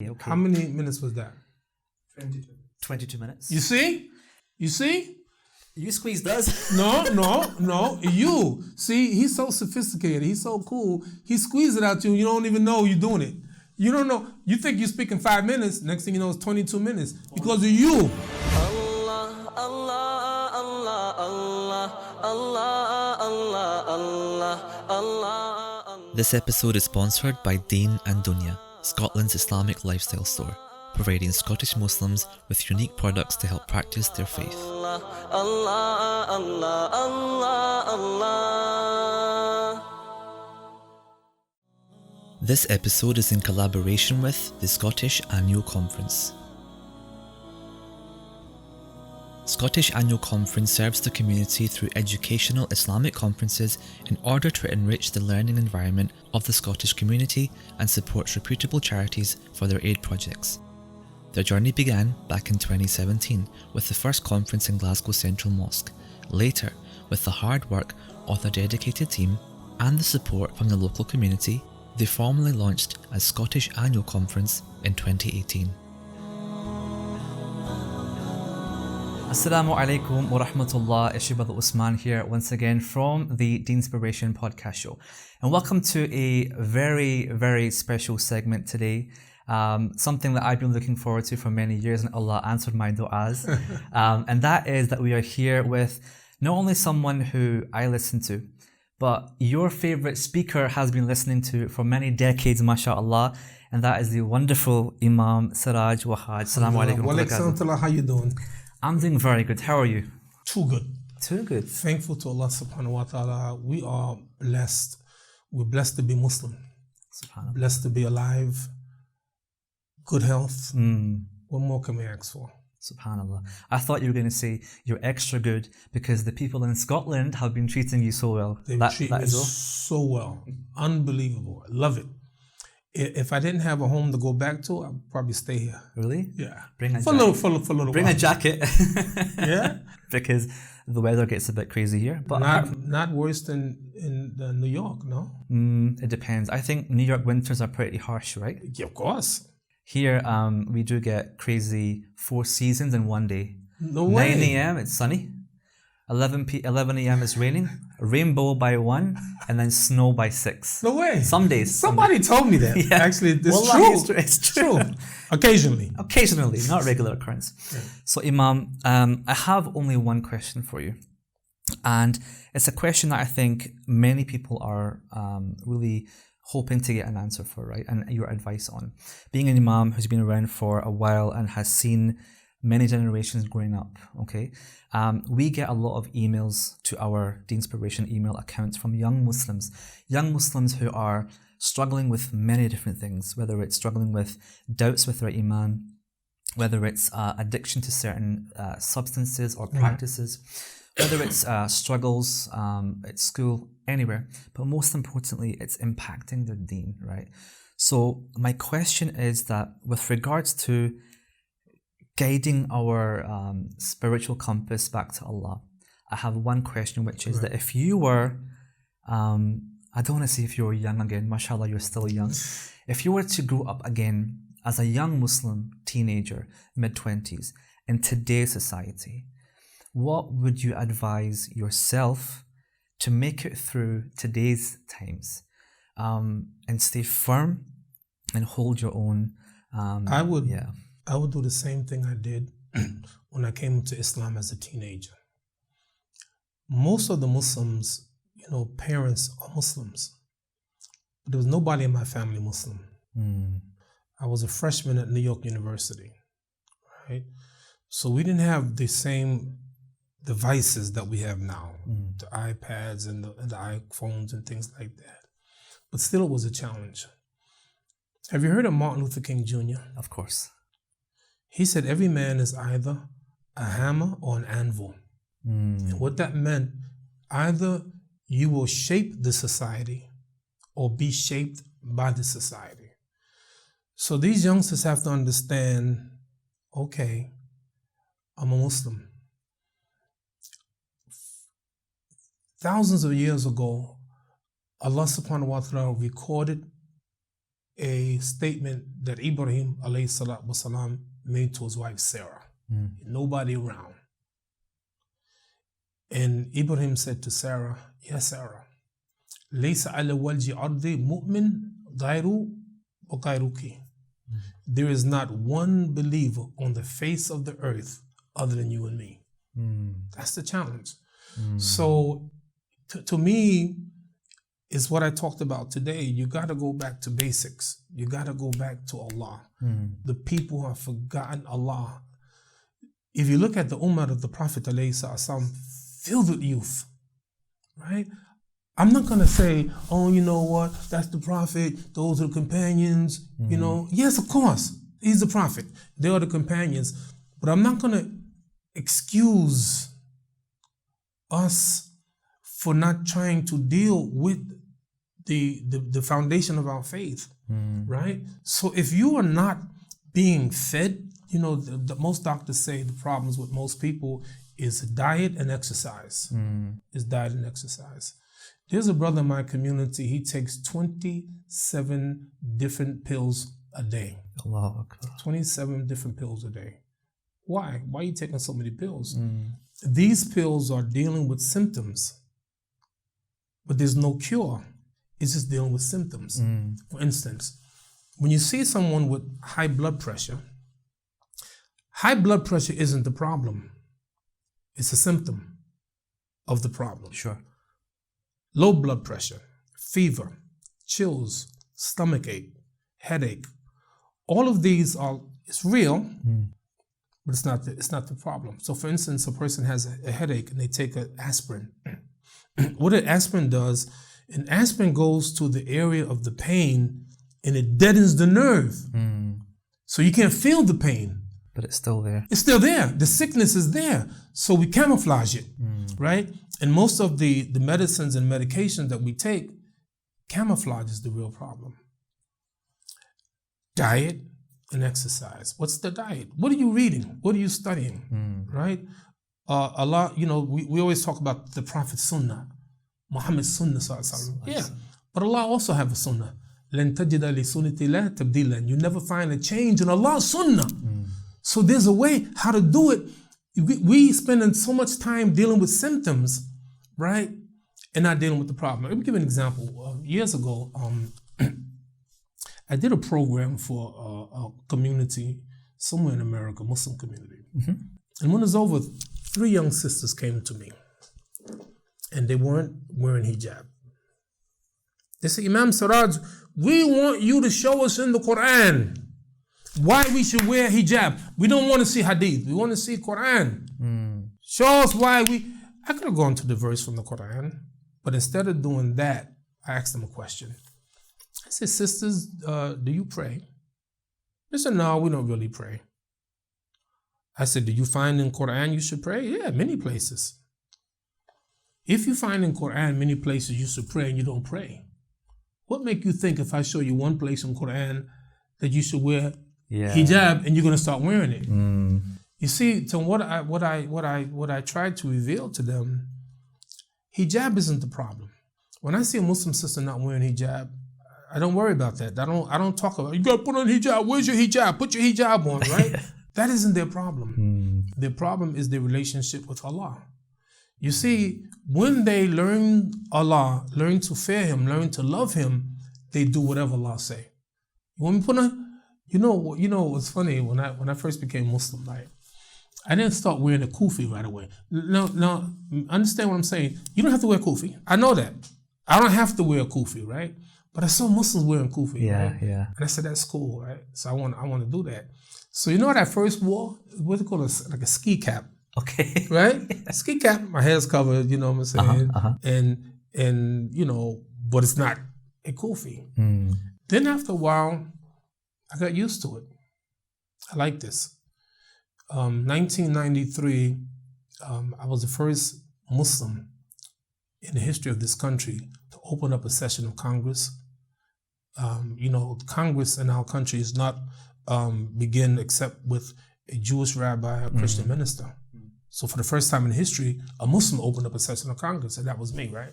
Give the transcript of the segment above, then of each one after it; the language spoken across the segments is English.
Okay. How many minutes was that? 22 minutes. You see? You squeezed us. No. You. See, he's so sophisticated. He's so cool. He squeezed it out you. You don't even know you're doing it. You don't know. You think you're speaking 5 minutes. Next thing you know, it's 22 minutes. Because of you. Allah, Allah, Allah, Allah, Allah, Allah, Allah, Allah. This episode is sponsored by Deen and Dunya, Scotland's Islamic lifestyle store, providing Scottish Muslims with unique products to help practice their faith. Allah, Allah, Allah, Allah, Allah. This episode is in collaboration with the Scottish Annual Conference. Scottish Annual Conference serves the community through educational Islamic conferences in order to enrich the learning environment of the Scottish community and supports reputable charities for their aid projects. Their journey began back in 2017 with the first conference in Glasgow Central Mosque. Later, with the hard work of their dedicated team and the support from the local community, they formally launched as Scottish Annual Conference in 2018. Assalamu alaikum wa rahmatullah. It's your brother Usman here once again from the Deenspiration podcast show. And welcome to a very, very special segment today. Something that I've been looking forward to for many years, and Allah answered my du'as. And that is that we are here with not only someone who I listen to, but your favorite speaker has been listening to for many decades, mashallah. And that is the wonderful Imam Siraj Wahhaj. Assalamu alaikum wa Alaikum. How you doing? I'm doing very good. How are you? Too good. Too good. Thankful to Allah subhanahu wa ta'ala. We are blessed. We're blessed to be Muslim. SubhanAllah. Blessed to be alive. Good health. What more can we ask for? SubhanAllah. I thought you were going to say you're extra good because the people in Scotland have been treating you so well. They've treated me so well. Unbelievable. I love it. If I didn't have a home to go back to, I'd probably stay here. Really? Yeah. Bring a for jacket. a little Bring while. a jacket. Yeah. Because the weather gets a bit crazy here. But not worse than in New York, no? It depends. I think New York winters are pretty harsh, right? Yeah, of course. Here, we do get crazy 4 seasons in one day. No way. 9 a.m. it's sunny. 11 a.m. it's raining. Rainbow by 1, and then snow by 6. No way. Some days. Somebody told me that. Yeah. Actually, this is Wallahi, true. It's true. Occasionally. Occasionally, not regular occurrence. Yeah. So Imam, I have only one question for you. And it's a question that I think many people are really hoping to get an answer for, right? And your advice on. Being an Imam who's been around for a while and has seen many generations growing up, okay? We get a lot of emails to our Deenspiration email accounts from young Muslims who are struggling with many different things, whether it's struggling with doubts with their Iman, whether it's addiction to certain substances or practices, whether it's struggles at school, anywhere, but most importantly, it's impacting their deen, right? So my question is that with regards to guiding our spiritual compass back to Allah, I have one question, which is that if you were, I don't want to say if you were young again, mashallah, you're still young. If you were to grow up again as a young Muslim teenager, mid-20s, in today's society, what would you advise yourself to make it through today's times and stay firm and hold your own? I would do the same thing I did when I came to Islam as a teenager. Most of the Muslims, parents are Muslims. But there was nobody in my family Muslim. I was a freshman at New York University, right? So we didn't have the same devices that we have now, the iPads and the iPhones and things like that. But still, it was a challenge. Have you heard of Martin Luther King Jr.? Of course. He said every man is either a hammer or an anvil. And what that meant, either you will shape the society or be shaped by the society. So these youngsters have to understand, okay, I'm a Muslim. Thousands of years ago, Allah subhanahu wa ta'ala recorded a statement that Ibrahim alayhi salatu wasalam made to his wife Sarah. Nobody around. And Ibrahim said to Sarah, Ya Sarah, Laysa ala walji ardi mu'min ghayru wa ghayruki. There is not one believer on the face of the earth other than you and me. That's the challenge. So to me, is what I talked about today. You got to go back to basics. You got to go back to Allah. The people have forgotten Allah. If you look at the ummah of the Prophet ﷺ, filled with youth, right? I'm not going to say, oh, you know what, that's the Prophet, those are the companions, you know. Yes, of course, he's the Prophet. They are the companions. But I'm not going to excuse us for not trying to deal with the foundation of our faith, right? So if you are not being fed, you know, the most doctors say the problems with most people is diet and exercise. Is diet and exercise. There's a brother in my community, he takes 27 different pills a day. Allahu Akbar. 27 different pills a day. Why? Why are you taking so many pills? These pills are dealing with symptoms, but there's no cure. It's just dealing with symptoms. For instance, when you see someone with high blood pressure isn't the problem. It's a symptom of the problem. Sure. Low blood pressure, fever, chills, stomachache, headache. All of these it's real, but it's not the problem. So for instance, a person has a headache and they take an aspirin. What an aspirin does, an aspirin goes to the area of the pain and it deadens the nerve. So you can't feel the pain. But it's still there. It's still there. The sickness is there. So we camouflage it, right? And most of the medicines and medications that we take, camouflage is the real problem. Diet and exercise. What's the diet? What are you reading? What are you studying, right? A lot, you know, we always talk about the Prophet's Sunnah, Muhammad's Sunnah. Yeah, but Allah also have a Sunnah. لَن تَجِدَ لِسُنَّةِ اللَّهِ تَبْدِيلًا. You never find a change in Allah's Sunnah. So there's a way how to do it. We spending so much time dealing with symptoms, right, and not dealing with the problem. Let me give you an example. Years ago, I did a program for a community somewhere in America, Muslim community. And when it was over, 3 young sisters came to me, and they weren't wearing hijab. They said, Imam Siraj, we want you to show us in the Quran why we should wear hijab. We don't want to see hadith. We want to see Quran. Show us why I could have gone to the verse from the Quran, but instead of doing that, I asked them a question. I said, sisters, do you pray? They said, no, we don't really pray. I said, do you find in Quran you should pray? Yeah, many places. If you find in Quran many places you should pray and you don't pray, what make you think if I show you one place in Quran that you should wear hijab and you're going to start wearing it? You see, so what I tried to reveal to them, hijab isn't the problem. When I see a Muslim sister not wearing hijab, I don't worry about that. I don't talk about, you got to put on hijab. Where's your hijab? Put your hijab on, right? That isn't their problem. Their problem is their relationship with Allah. You see, when they learn Allah, learn to fear Him, learn to love Him, they do whatever Allah say. When we put on, you know what's funny, when I first became Muslim, right? I didn't start wearing a kufi right away. Now, understand what I'm saying. You don't have to wear kufi. I know that. I don't have to wear a kufi, right? But I saw Muslims wearing kufi, right? Yeah. And I said, that's cool, right? So I want to do that. So you know what I first wore? What's it called? Like a ski cap. Okay. Right? Ski cap, my hair's covered, you know what I'm saying? And you know, but it's not a kufi. Then after a while, I got used to it. I like this. 1993, I was the first Muslim in the history of this country to open up a session of Congress. You know, Congress in our country is not begin except with a Jewish rabbi, a Christian minister. So for the first time in history, a Muslim opened up a session of Congress, and that was me, right?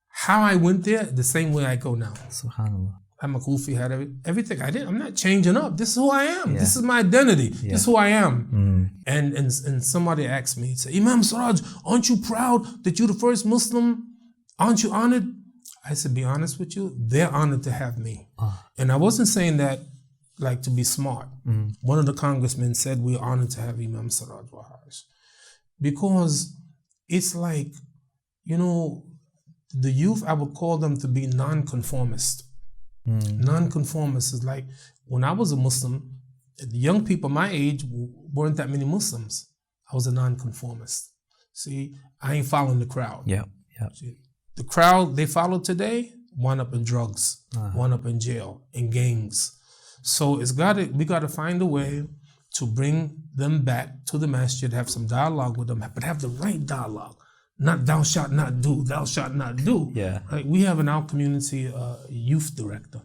How I went there, the same way I go now. SubhanAllah. had my kufi, had everything. I'm not changing up. This is who I am. Yeah. This is my identity. Yeah. This is who I am. And somebody asked me, say, Imam Siraj, aren't you proud that you're the first Muslim? Aren't you honored? I said, be honest with you, they're honored to have me. And I wasn't saying that like to be smart. One of the congressmen said, we're honored to have Imam Siraj Wahhaj. Because it's like, you know, the youth, I would call them to be nonconformist. Nonconformist is like, when I was a Muslim, the young people my age weren't that many Muslims. I was a nonconformist. See, I ain't following the crowd. Yeah. See, the crowd they follow today, wound up in drugs, wound up in jail, in gangs. So we got to find a way to bring them back to the masjid, have some dialogue with them, but have the right dialogue. Not thou shalt not do, thou shalt not do. Yeah. Right? We have in our community a youth director.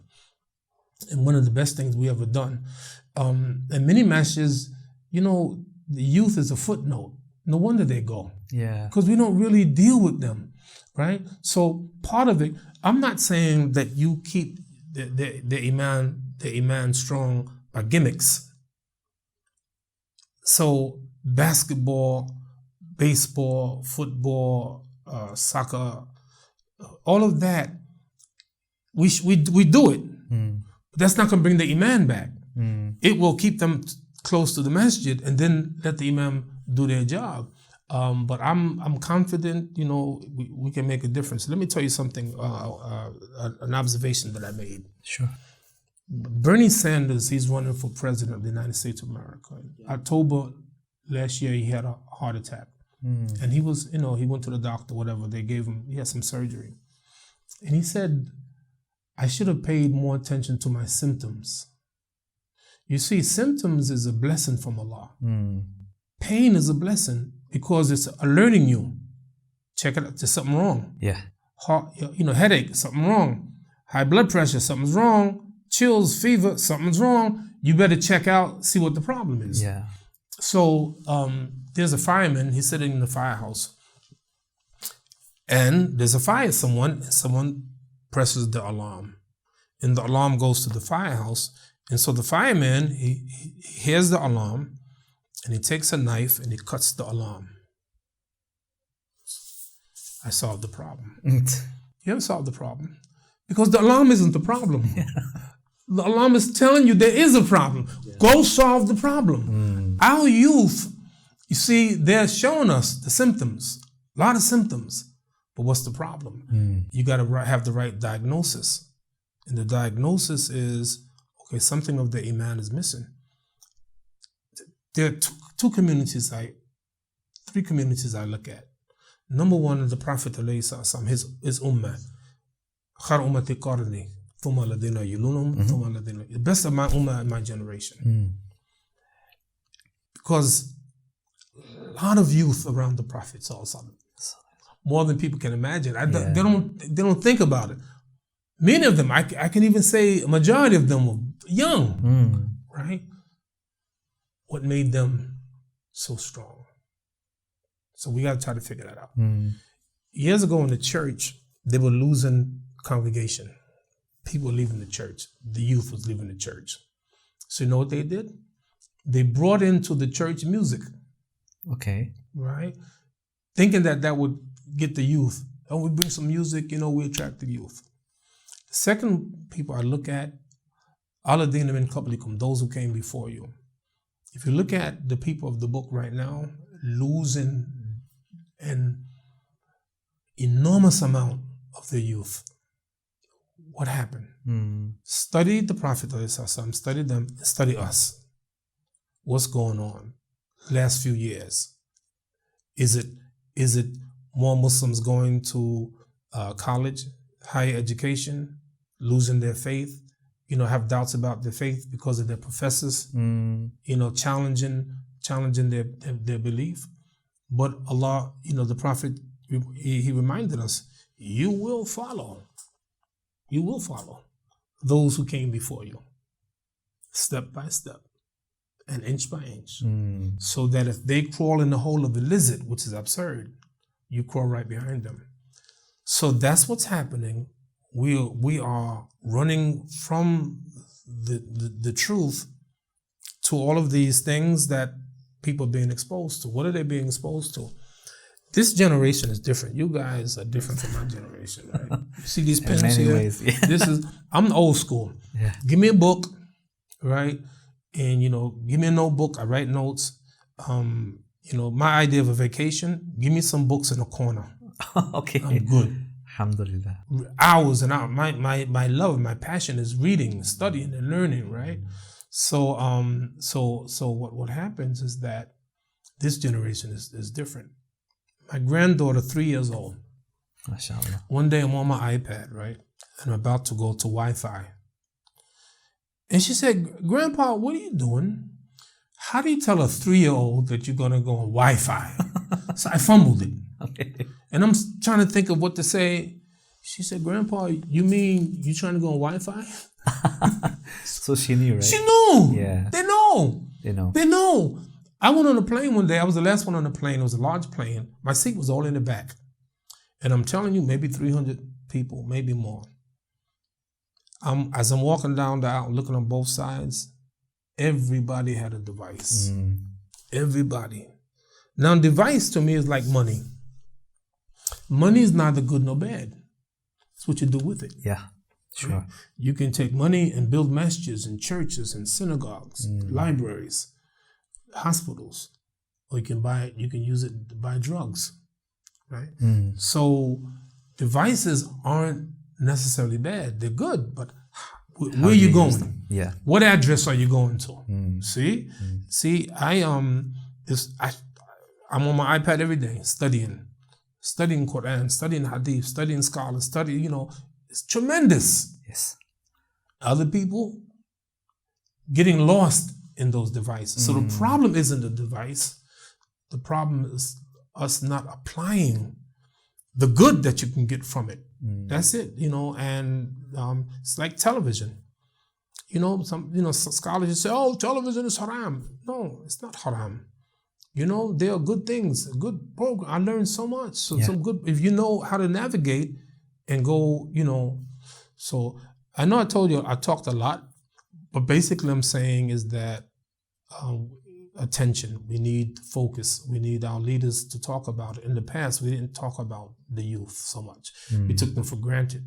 And one of the best things we ever done. And many masjids, you know, the youth is a footnote. No wonder they go. Yeah. Because we don't really deal with them. Right? So part of it, I'm not saying that you keep the iman strong by gimmicks. So basketball, baseball, football, soccer, all of that, we do it. But that's not going to bring the imam back. It will keep them close to the masjid and then let the imam do their job. But I'm confident, you know, we can make a difference. Let me tell you something, an observation that I made. Sure. Bernie Sanders, he's running for president of the United States of America. In October last year, he had a heart attack. And he was, you know, he went to the doctor, whatever, he had some surgery. And he said, I should have paid more attention to my symptoms. You see, symptoms is a blessing from Allah. Pain is a blessing because it's alerting you. Check it out, there's something wrong. Yeah. Heart, you know, headache, something wrong. High blood pressure, something's wrong. Chills, fever, something's wrong. You better check out, see what the problem is. Yeah. So there's a fireman, he's sitting in the firehouse. And there's a fire, someone presses the alarm. And the alarm goes to the firehouse. And so the fireman, he hears the alarm, and he takes a knife and he cuts the alarm. I solved the problem. You haven't solved the problem. Because the alarm isn't the problem. The alarm is telling you there is a problem. Go solve the problem. Our youth, you see, they're showing us the symptoms, a lot of symptoms. But what's the problem? You got to have the right diagnosis. And the diagnosis is, okay, something of the iman is missing. There are three communities I look at. Number one is the Prophet his ummah. Khar ummati qarni, thumma ladina yulunhum, thumma ladina. The best of my ummah and my generation. Because a lot of youth around the Prophet, more than people can imagine. They don't think about it. Many of them, I can even say a majority of them were young, right? What made them so strong? So we got to try to figure that out. Years ago in the church, they were losing congregation. People were leaving the church. The youth was leaving the church. So you know what they did? They brought into the church music. Okay. Right? Thinking that would get the youth. Oh, we bring some music, you know, we attract the youth. The second people I look at, Alladina min qablikum, those who came before you. If you look at the people of the book right now, losing an enormous amount of their youth. What happened? Study the Prophet, study them, study us. What's going on? Last few years. Is it more Muslims going to college, higher education, losing their faith, you know, have doubts about their faith because of their professors, you know, challenging their belief. But Allah, you know, the Prophet, he reminded us, you will follow those who came before you, step by step and inch by inch, so that if they crawl in the hole of the lizard, which is absurd, you crawl right behind them. So that's what's happening we are running from the truth to all of these things that people are being exposed to. What are they being exposed to? This generation is different. You guys are different from my generation, right? You see these pens in many here? ways, yeah. I'm old school. Yeah. Give me a book, right? And, give me a notebook. I write notes. My idea of a vacation, give me some books in a corner. Okay. I'm good. Alhamdulillah. Hours and hours. My love, my passion is reading, studying, and learning, right? So what happens is that this generation is different. My granddaughter, 3 years old. MashaAllah. One day I'm on my iPad, right? And I'm about to go to Wi-Fi. And she said, Grandpa, what are you doing? How do you tell a 3-year-old that you're going to go on Wi-Fi? So I fumbled it. Okay. And I'm trying to think of what to say. She said, Grandpa, you mean you trying to go on Wi-Fi? So she knew, right? She knew. Yeah. They know. They know. I went on a plane one day. I was the last one on the plane. It was a large plane. My seat was all in the back. And I'm telling you, maybe 300 people, maybe more. As I'm walking down the aisle, looking on both sides, everybody had a device. Everybody. Now, device to me is like money. Money is neither good nor bad. It's what you do with it. Yeah, sure. Right? You can take money and build masjids and churches and synagogues, libraries, hospitals, or you can use it to buy drugs, right? So devices aren't necessarily bad. They're good, but where are you going? Yeah. What address are you going to? See, I'm on my iPad every day studying Quran, studying Hadith, studying scholars, it's tremendous. Yes. Other people getting lost in those devices. So the problem isn't the device. The problem is us not applying the good that you can get from it. That's it, and it's like television. Some scholars say, oh, television is haram. No, it's not haram. There are good things, a good program. I learned so much. So some good, if you know how to navigate and go, So I know I told you I talked a lot, but basically I'm saying is that attention. We need focus. We need our leaders to talk about it. In the past, we didn't talk about the youth so much. We took them for granted,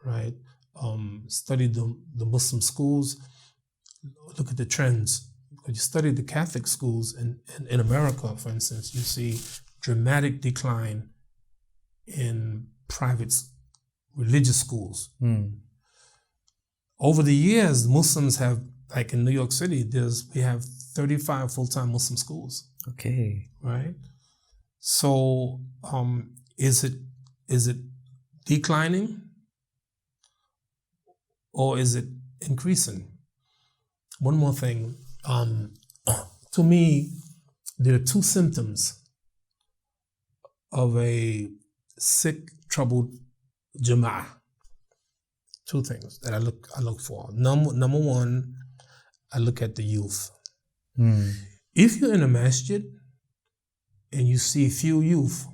right? Studied the Muslim schools. Look at the trends. When you study the Catholic schools in America, for instance, you see dramatic decline in private religious schools. Over the years, Muslims have, like in New York City, we have 35 full-time Muslim schools. Okay. Right? So is it declining or is it increasing? One more thing. To me, there are two symptoms of a sick, troubled jama'ah. Two things that I look for. Number one, I look at the youth. If you're in a masjid and you see few youth,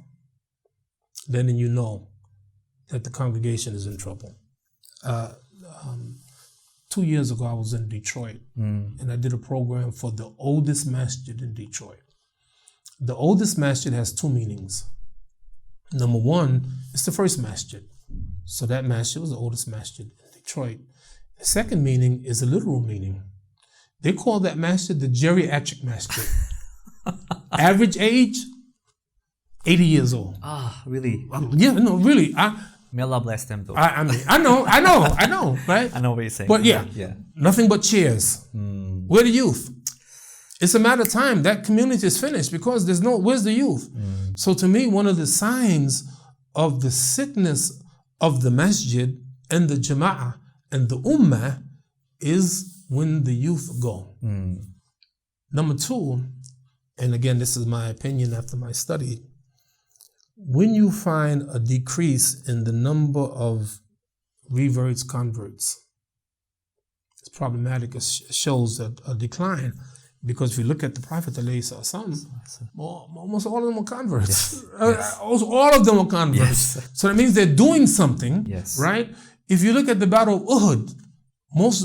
then you know that the congregation is in trouble. 2 years ago, I was in Detroit, and I did a program for the oldest masjid in Detroit. The oldest masjid has two meanings. Number one, it's the first masjid. So that masjid was the oldest masjid in Detroit. The second meaning is a literal meaning. They call that masjid the geriatric masjid. Average age, 80 years old. Ah, really? Yeah, no, really. May Allah bless them though. I know, right? I know what you're saying. But yeah, nothing but chairs. Where the youth? It's a matter of time. That community is finished because where's the youth? So to me, one of the signs of the sickness of the masjid and the jama'ah and the ummah is when the youth go. Number two, and again, this is my opinion after my study, when you find a decrease in the number of reverts, converts, it's problematic. It shows a decline. Because if you look at the Prophet, almost all of them are converts. Yes. All of them are converts. Yes. So that means they're doing something, right? If you look at the Battle of Uhud,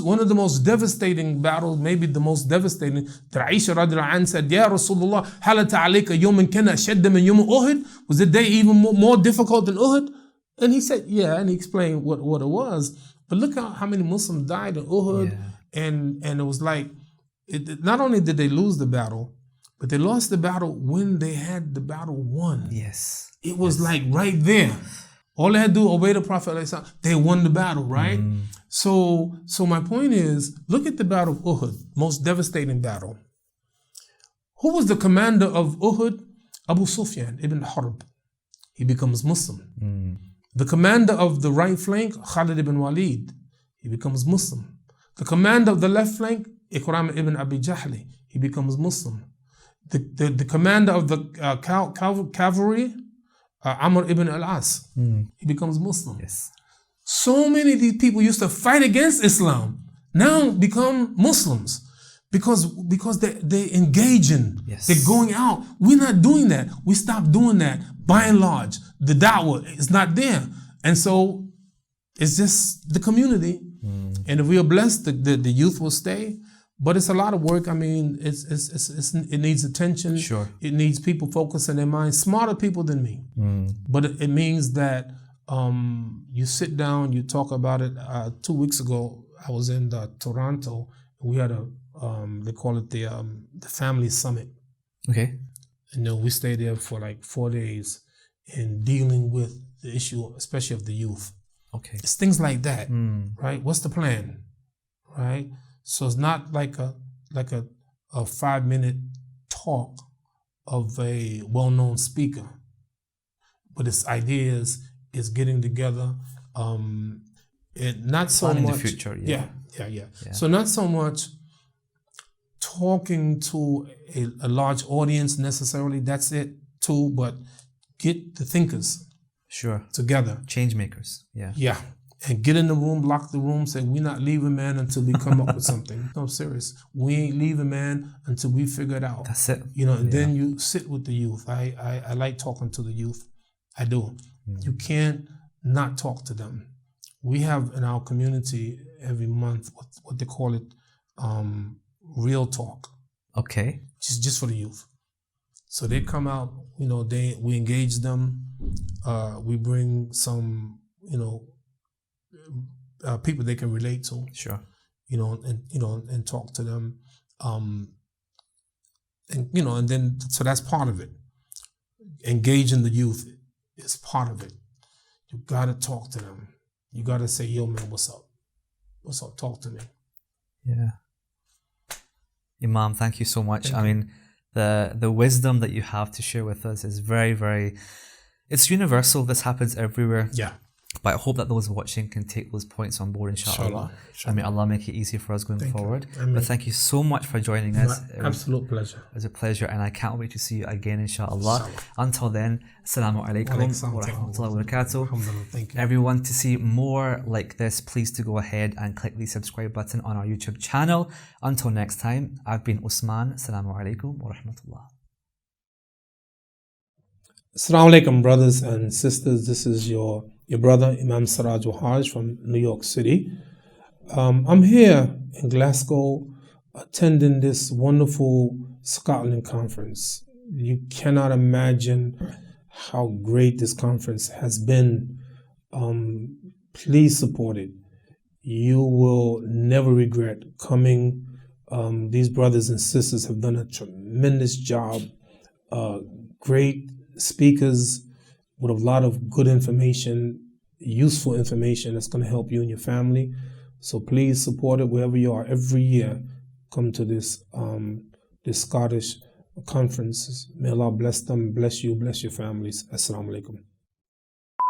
one of the most devastating battles, maybe the most devastating, that Aisha radiallahu anha said, Ya Rasulullah, halata alayka yawman kana ashadda min yawm Uhud? Was the day even more difficult than Uhud? And he said, yeah, and he explained what it was. But look how many Muslims died in Uhud, and it was like, not only did they lose the battle, but they lost the battle when they had the battle won. Yes. It was like right there. All they had to do, obey the Prophet, they won the battle, right? So my point is, look at the Battle of Uhud, most devastating battle. Who was the commander of Uhud? Abu Sufyan ibn Harb. He becomes Muslim. The commander of the right flank, Khalid ibn Walid. He becomes Muslim. The commander of the left flank, Ikram ibn Abi Jahli. He becomes Muslim. The commander of the cavalry, Amr ibn al-As. He becomes Muslim. Yes. So many of these people used to fight against Islam, now become Muslims because they engaging, they're going out. We're not doing that. We stopped doing that by and large. The dawah is not there. And so it's just the community. And if we are blessed, the youth will stay. But it's a lot of work. I mean, it needs attention. Sure. It needs people focusing their minds, smarter people than me. But it means that you sit down, you talk about it. 2 weeks ago, I was in Toronto. We had they call it the family summit. Okay. And we stayed there for like 4 days in dealing with the issue, especially of the youth. Okay. It's things like that, right? What's the plan, right? So it's not like a 5-minute talk of a well-known speaker, but its ideas is getting together. Not so planning much the future. Yeah. So not so much talking to a large audience necessarily. That's it too, but get the thinkers together. Change makers. Yeah. And get in the room, lock the room, say, we're not leaving, man, until we come up with something. No, I'm serious. We ain't leaving, man, until we figure it out. That's it. And then you sit with the youth. I like talking to the youth. I do. You can't not talk to them. We have in our community every month what they call it, real talk. Okay. Just for the youth. So they come out, we engage them. We bring some, people they can relate to. Sure. And talk to them. And then, so that's part of it. Engaging the youth is part of it. You gotta talk to them. You gotta say, yo, man, what's up? What's up? Talk to me. Yeah. Imam, thank you so much. I mean, the wisdom that you have to share with us is very, very, it's universal. This happens everywhere. Yeah. But I hope that those watching can take those points on board, inshallah. I mean, Allah make it easy for us going forward. But thank you so much for joining us. Absolute pleasure. It was a pleasure, and I can't wait to see you again, inshallah. Until then, assalamu alaikum wa rahmatullahi wa barakatuh. Thank you. Everyone, to see more like this, please to go ahead and click the subscribe button on our YouTube channel. Until next time, I've been Usman. Assalamu alaikum wa rahmatullah. Assalamu alaikum, brothers and sisters. This is your brother, Imam Siraj Wahhaj from New York City. I'm here in Glasgow attending this wonderful Scotland conference. You cannot imagine how great this conference has been. Please support it. You will never regret coming. These brothers and sisters have done a tremendous job. Great speakers with a lot of good information, useful information that's going to help you and your family. So please support it wherever you are. Every year, come to this Scottish conference. May Allah bless them, bless you, bless your families. Assalamu alaikum.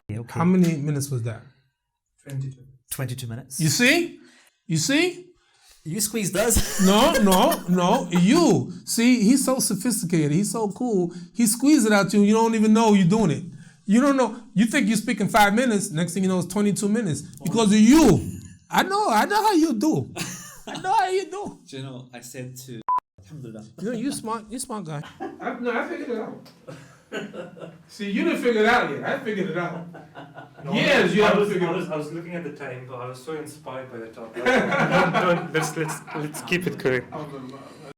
Okay. How many minutes was that? 22 minutes. You see? You squeezed us. No. You. See, he's so sophisticated. He's so cool. He squeezed it out you. You don't even know you're doing it. You don't know. You think you're speaking 5 minutes. Next thing you know, it's 22 minutes. Because of you. I know how you do. Do you know, I said to... Alhamdulillah. You're smart guy. I figured it out. See, you didn't figure it out yet. I figured it out. Years you haven't figured I was looking at the time, but I was so inspired by the topic. Let's keep it going. out.